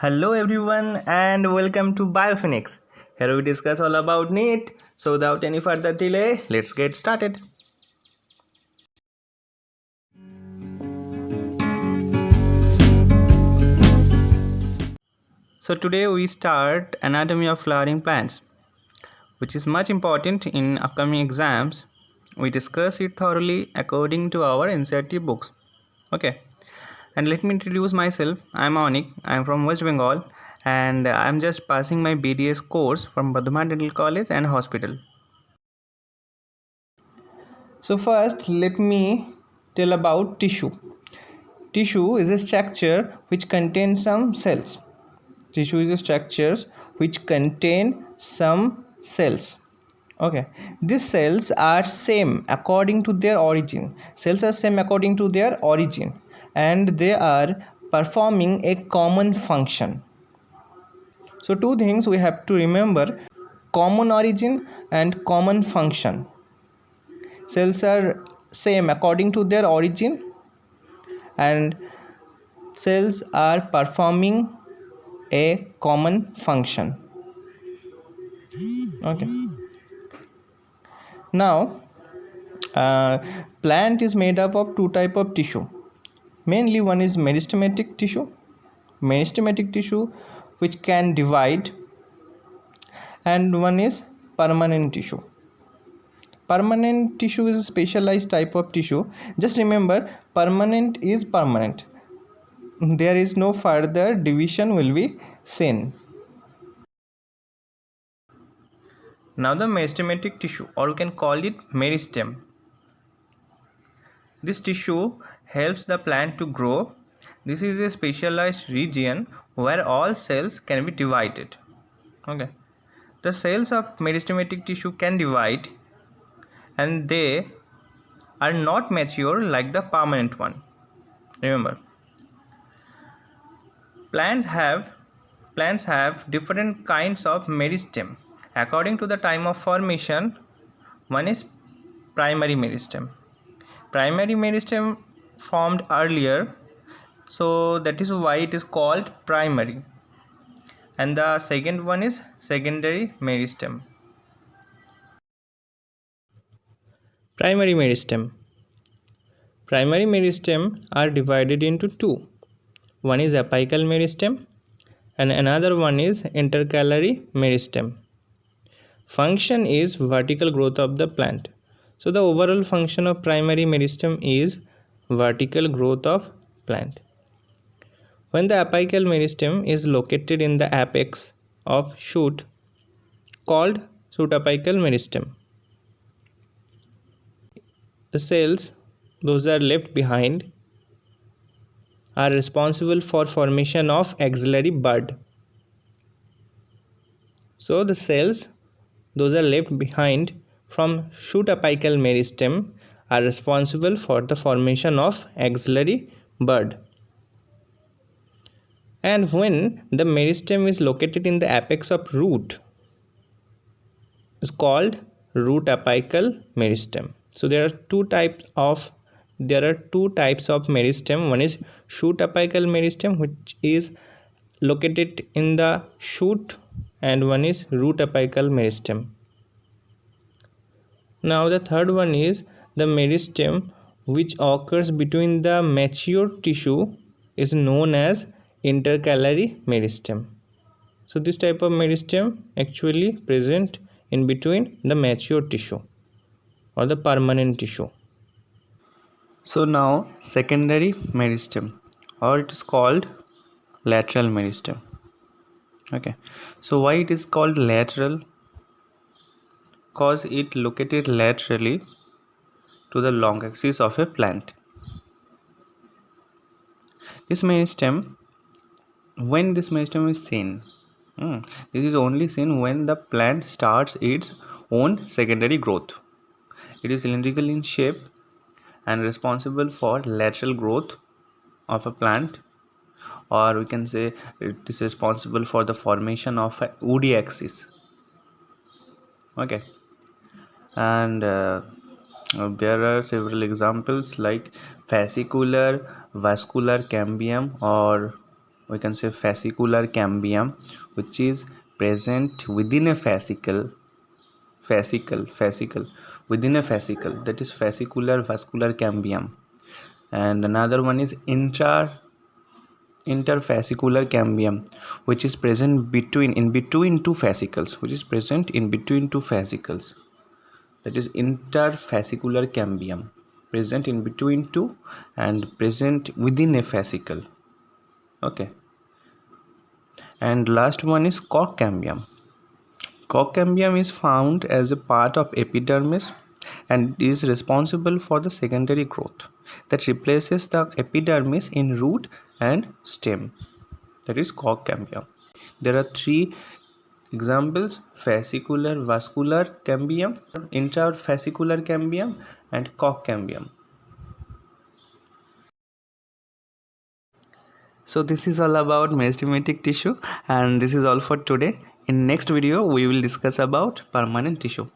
Hello everyone and welcome to Biophoenix. Here we discuss all about NEET. So without any further delay, let's get started. So today we start anatomy of flowering plants, which is much important in upcoming exams. We discuss it thoroughly according to our Ncert books. Okay. And let me introduce myself. I'm Onik. I'm from West Bengal and I'm just passing my BDS course from Bardhaman Dental College and Hospital. So first let me tell about tissue. Tissue is a structure which contains some cells. Tissue is a structure which contain some cells. Okay, these cells are same according to their origin. Cells are same according to their origin and they are performing a common function. So two things we have to remember: common origin and common function. Cells are same according to their origin and cells are performing a common function. Okay, now plant is made up of two type of tissue. Mainly one is meristematic tissue which can divide, and one is permanent tissue. Permanent tissue is a specialized type of tissue. Just remember, permanent is permanent. There is no further division will be seen. Now the meristematic tissue, or we can call it meristem. This tissue helps the plant to grow. This is a specialized region where all cells can be divided. Okay. The cells of meristematic tissue can divide and they are not mature like the permanent one. Remember, plants have different kinds of meristem. According to the time of formation, one is primary meristem. Primary meristem formed earlier, so that is why it is called primary. And the second one is secondary meristem. Primary meristem. Primary meristem are divided into two. One is apical meristem and another one is intercalary meristem. Function is vertical growth of the plant. So the overall function of primary meristem is vertical growth of plant. When the apical meristem is located in the apex of shoot, called shoot apical meristem, the cells, those are left behind, are responsible for formation of axillary bud. So the cells, those are left behind from shoot apical meristem, are responsible for the formation of axillary bud. And when the meristem is located in the apex of root, is called root apical meristem. So there are two types of meristem. One is shoot apical meristem, which is located in the shoot, and one is root apical meristem. Now the third one is the meristem which occurs between the mature tissue is known as intercalary meristem. So this type of meristem actually present in between the mature tissue or the permanent tissue. So now secondary meristem, or it is called lateral meristem. Okay, so why it is called lateral? Because it located laterally to the long axis of a plant. This meristem, when this meristem is seen, this is only seen when the plant starts its own secondary growth. It is cylindrical in shape and responsible for lateral growth of a plant, or we can say it is responsible for the formation of a woody axis. Okay, and there are several examples like fascicular, vascular cambium, or we can say fascicular cambium, which is present within a fascicle within a fascicle, that is fascicular vascular cambium. And another one is interfascicular cambium, which is present in between two fascicles, that is interfascicular cambium, present in between two and present within a fascicle. Okay. And last one is cock cambium. Cock cambium is found as a part of epidermis and is responsible for the secondary growth that replaces the epidermis in root and stem, that is cock cambium. There are three examples: fascicular vascular cambium, interfascicular cambium, and cock cambium. So this is all about meristematic tissue, and this is all for today. In next video we will discuss about permanent tissue.